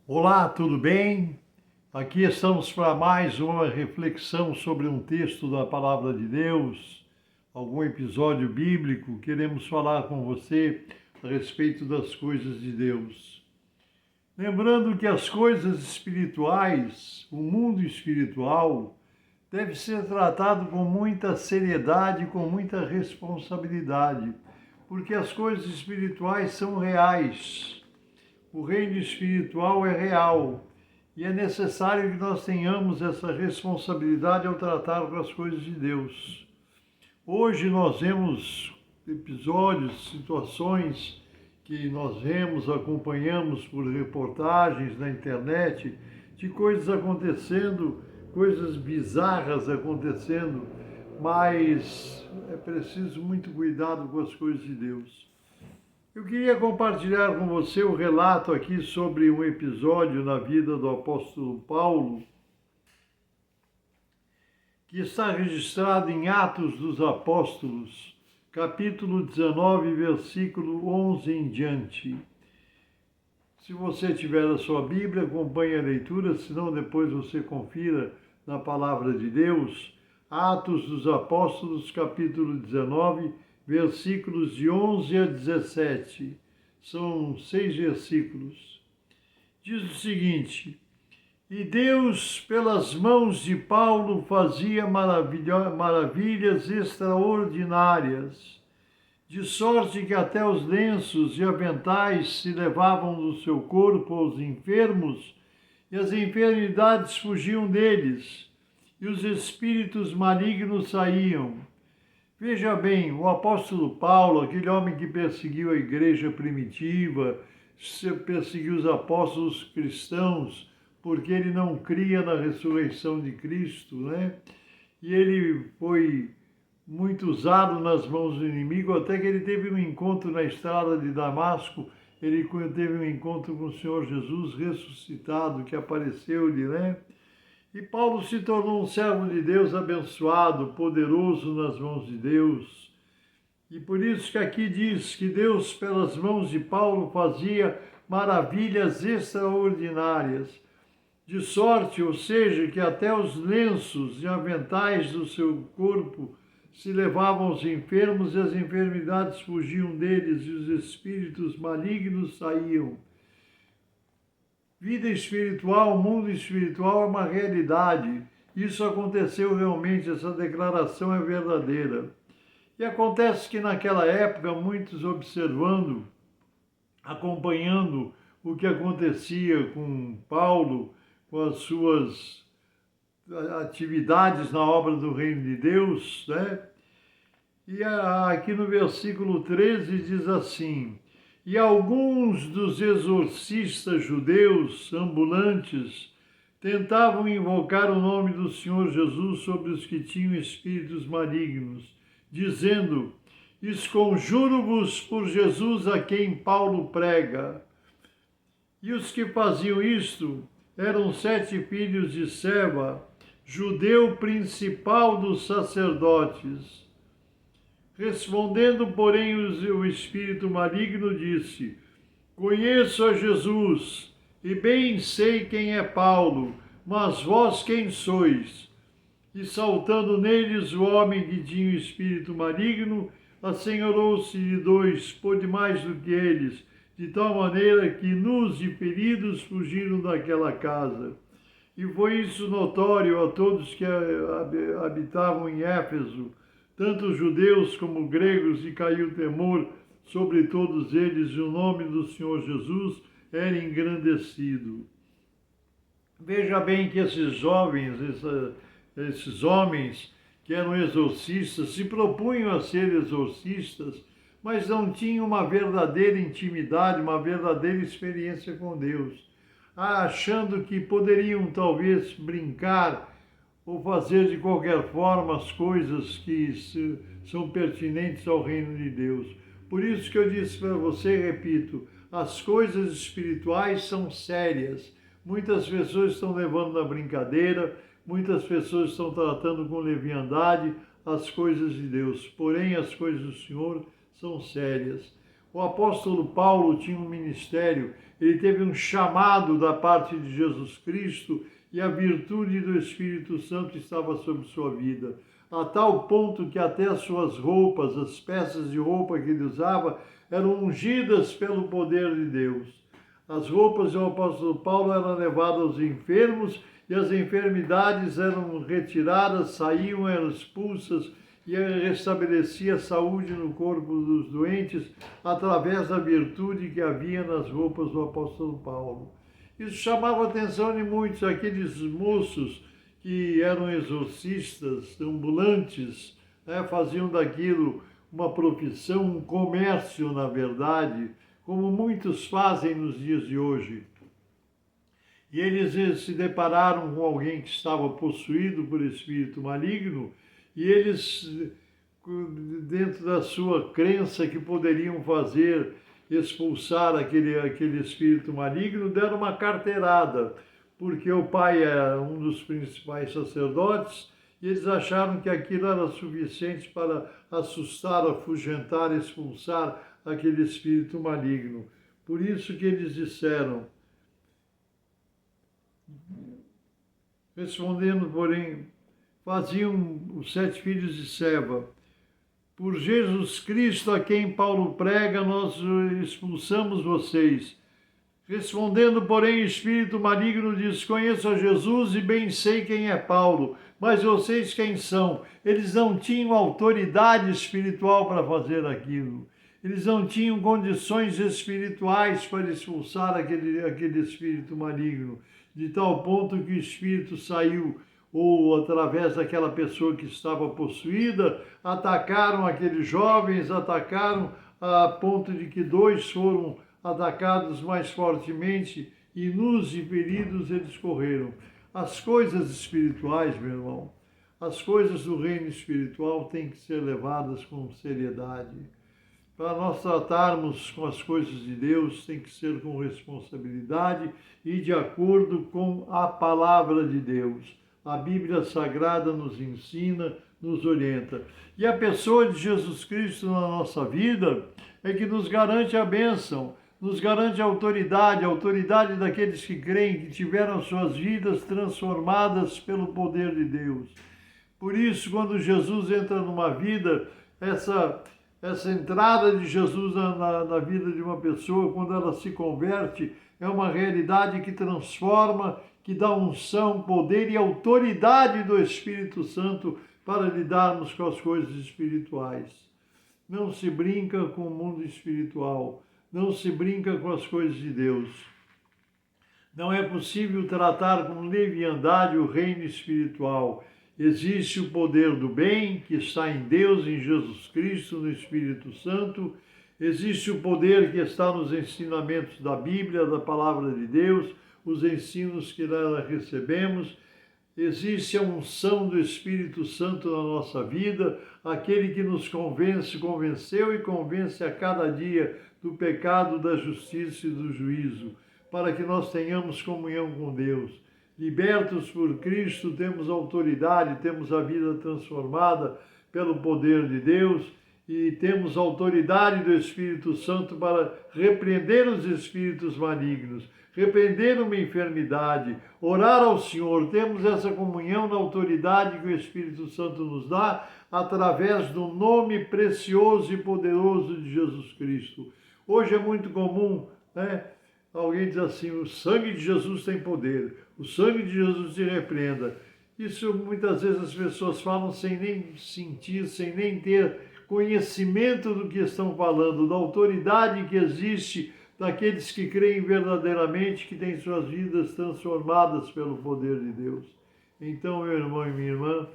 Olá, tudo bem? Aqui estamos para mais uma reflexão sobre um texto da Palavra de Deus, algum episódio bíblico. Queremos falar com você a respeito das coisas de Deus. Lembrando que as coisas espirituais, o mundo espiritual, deve ser tratado com muita seriedade, com muita responsabilidade, porque as coisas espirituais são reais. O reino espiritual é real e é necessário que nós tenhamos essa responsabilidade ao tratar com as coisas de Deus. Hoje nós vemos episódios, situações que nós vemos, acompanhamos por reportagens na internet, de coisas acontecendo, coisas bizarras acontecendo, mas é preciso muito cuidado com as coisas de Deus. Eu queria compartilhar com você o relato aqui sobre um episódio na vida do apóstolo Paulo, que está registrado em Atos dos Apóstolos, capítulo 19, versículo 11 em diante. Se você tiver a sua Bíblia, acompanhe a leitura, senão depois você confira na Palavra de Deus. Atos dos Apóstolos, capítulo 19, versículos de 11 a 17. São 6 versículos. Diz o seguinte: E Deus, pelas mãos de Paulo, fazia maravilhas extraordinárias, de sorte que até os lenços e aventais se levavam do seu corpo aos enfermos, e as enfermidades fugiam deles, e os espíritos malignos saíam. Veja bem, o apóstolo Paulo, aquele homem que perseguiu a igreja primitiva, perseguiu os apóstolos cristãos, porque ele não cria na ressurreição de Cristo, né? E ele foi muito usado nas mãos do inimigo, até que ele teve um encontro na estrada de Damasco, ele teve um encontro com o Senhor Jesus ressuscitado, que apareceu-lhe, né? E Paulo se tornou um servo de Deus abençoado, poderoso nas mãos de Deus. E por isso que aqui diz que Deus, pelas mãos de Paulo, fazia maravilhas extraordinárias, de sorte, ou seja, que até os lenços e aventais do seu corpo se levavam aos enfermos e as enfermidades fugiam deles e os espíritos malignos saíam. Vida espiritual, mundo espiritual é uma realidade. Isso aconteceu realmente, essa declaração é verdadeira. E acontece que naquela época, muitos observando, acompanhando o que acontecia com Paulo, com as suas atividades na obra do Reino de Deus, né? E aqui no versículo 13 diz assim: E alguns dos exorcistas judeus ambulantes tentavam invocar o nome do Senhor Jesus sobre os que tinham espíritos malignos, dizendo: Esconjuro-vos por Jesus a quem Paulo prega. E os que faziam isto eram 7 filhos de Seva, judeu principal dos sacerdotes. Respondendo, porém, o espírito maligno disse: Conheço a Jesus, e bem sei quem é Paulo, mas vós quem sois? E saltando neles o homem que tinha o espírito maligno, assenhorou-se de 2, pôde mais do que eles, de tal maneira que nus e feridos fugiram daquela casa. E foi isso notório a todos que habitavam em Éfeso, tanto judeus como gregos, e caiu temor sobre todos eles, e o nome do Senhor Jesus era engrandecido. Veja bem que esses jovens, esses homens que eram exorcistas, se propunham a ser exorcistas, mas não tinham uma verdadeira intimidade, uma verdadeira experiência com Deus, achando que poderiam talvez brincar ou fazer de qualquer forma as coisas que são pertinentes ao reino de Deus. Por isso que eu disse para você, repito, as coisas espirituais são sérias. Muitas pessoas estão levando na brincadeira, muitas pessoas estão tratando com leviandade as coisas de Deus. Porém, as coisas do Senhor são sérias. O apóstolo Paulo tinha um ministério ele teve um chamado da parte de Jesus Cristo e a virtude do Espírito Santo estava sobre sua vida, a tal ponto que até as suas roupas, as peças de roupa que ele usava, eram ungidas pelo poder de Deus. As roupas do apóstolo Paulo eram levadas aos enfermos e as enfermidades eram retiradas, saíam, eram expulsas e restabelecia a saúde no corpo dos doentes através da virtude que havia nas roupas do apóstolo Paulo. Isso chamava a atenção de muitos, aqueles moços que eram exorcistas, ambulantes, né, faziam daquilo uma profissão, um comércio, na verdade, como muitos fazem nos dias de hoje. E eles se depararam com alguém que estava possuído por espírito maligno, e eles, dentro da sua crença que poderiam fazer expulsar aquele espírito maligno, deram uma carteirada, porque o pai era um dos principais sacerdotes, e eles acharam que aquilo era suficiente para assustar, afugentar, expulsar aquele espírito maligno. Por isso que eles disseram, respondendo, porém, faziam os 7 filhos de Seva. Por Jesus Cristo, a quem Paulo prega, nós expulsamos vocês. Respondendo, porém, o espírito maligno diz, conheço a Jesus e bem sei quem é Paulo, mas vocês quem são? Eles não tinham autoridade espiritual para fazer aquilo. Eles não tinham condições espirituais para expulsar aquele espírito maligno, de tal ponto que o espírito saiu, ou através daquela pessoa que estava possuída, atacaram aqueles jovens, atacaram a ponto de que 2 foram atacados mais fortemente e nus e feridos eles correram. As coisas espirituais, meu irmão, as coisas do reino espiritual têm que ser levadas com seriedade. Para nós tratarmos com as coisas de Deus, tem que ser com responsabilidade e de acordo com a palavra de Deus. A Bíblia Sagrada nos ensina, nos orienta. E a pessoa de Jesus Cristo na nossa vida é que nos garante a bênção, nos garante a autoridade daqueles que creem, que tiveram suas vidas transformadas pelo poder de Deus. Por isso, quando Jesus entra numa vida, essa entrada de Jesus na vida de uma pessoa, quando ela se converte, é uma realidade que transforma, que dá unção, poder e autoridade do Espírito Santo para lidarmos com as coisas espirituais. Não se brinca com o mundo espiritual, não se brinca com as coisas de Deus. Não é possível tratar com leviandade o reino espiritual. Existe o poder do bem, que está em Deus, em Jesus Cristo, no Espírito Santo. Existe o poder que está nos ensinamentos da Bíblia, da Palavra de Deus, os ensinos que nela recebemos. Existe a unção do Espírito Santo na nossa vida, aquele que nos convenceu e convence a cada dia do pecado, da justiça e do juízo, para que nós tenhamos comunhão com Deus. Libertos por Cristo, temos autoridade, temos a vida transformada pelo poder de Deus e temos autoridade do Espírito Santo para repreender os espíritos malignos, repreender uma enfermidade, orar ao Senhor. Temos essa comunhão na autoridade que o Espírito Santo nos dá através do nome precioso e poderoso de Jesus Cristo. Hoje é muito comum, né? Alguém diz assim, o sangue de Jesus tem poder, o sangue de Jesus te repreenda. Isso muitas vezes as pessoas falam sem nem sentir, sem nem ter conhecimento do que estão falando, da autoridade que existe daqueles que creem verdadeiramente, que têm suas vidas transformadas pelo poder de Deus. Então, meu irmão e minha irmã,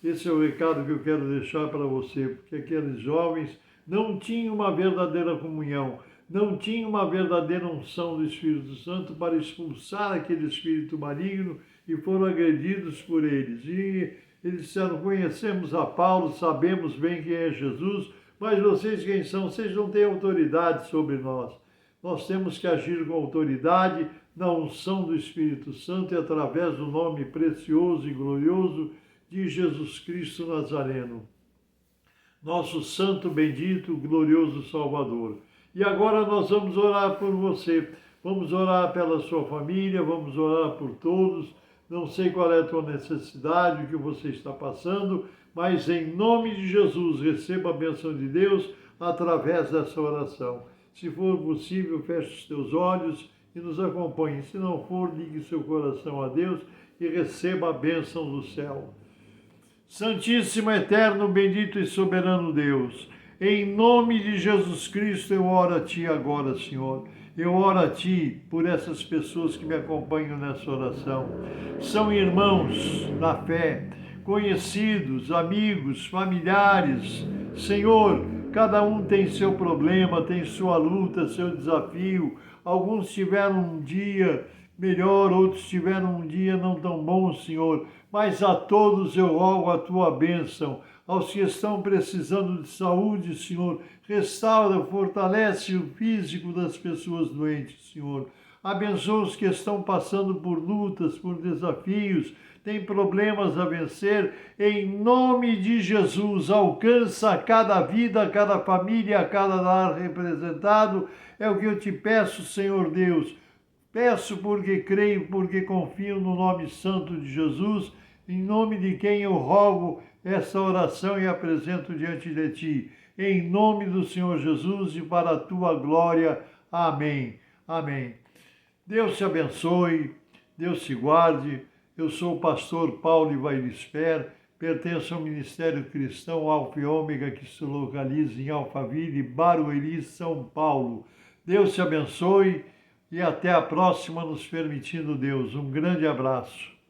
esse é o recado que eu quero deixar para você, porque aqueles jovens não tinham uma verdadeira comunhão, não tinham uma verdadeira unção do Espírito Santo para expulsar aquele espírito maligno e foram agredidos por eles. E eles disseram, conhecemos a Paulo, sabemos bem quem é Jesus, mas vocês quem são? Vocês não têm autoridade sobre nós. Nós temos que agir com autoridade na unção do Espírito Santo e através do nome precioso e glorioso de Jesus Cristo Nazareno, nosso santo, bendito, glorioso Salvador. E agora nós vamos orar por você, Vamos orar pela sua família, vamos orar por todos. Não sei qual é a tua necessidade, o que você está passando, mas em nome de Jesus, receba a bênção de Deus através dessa oração. Se for possível, feche os teus olhos e nos acompanhe. Se não for, ligue seu coração a Deus e receba a bênção do céu. Santíssimo, eterno, bendito e soberano Deus, em nome de Jesus Cristo eu oro a Ti agora, Senhor. Eu oro a Ti por essas pessoas que me acompanham nessa oração. São irmãos na fé, conhecidos, amigos, familiares. Senhor, cada um tem seu problema, tem sua luta, seu desafio. Alguns tiveram um dia melhor, outros tiveram um dia não tão bom, Senhor. Mas a todos eu rogo a Tua bênção. Aos que estão precisando de saúde, Senhor, restaura, fortalece o físico das pessoas doentes, Senhor. Abençoa os que estão passando por lutas, por desafios, têm problemas a vencer. Em nome de Jesus, alcança cada vida, cada família, cada lar representado. É o que eu te peço, Senhor Deus. Peço porque creio, porque confio no nome santo de Jesus, em nome de quem eu rogo essa oração e apresento diante de Ti. Em nome do Senhor Jesus e para a Tua glória. Amém. Amém. Deus te abençoe, Deus te guarde. Eu sou o pastor Paulo Ivailisper, pertenço ao Ministério Cristão Alfa e Ômega, que se localiza em Alphaville, Barueri, São Paulo. Deus te abençoe e até a próxima, nos permitindo Deus. Um grande abraço.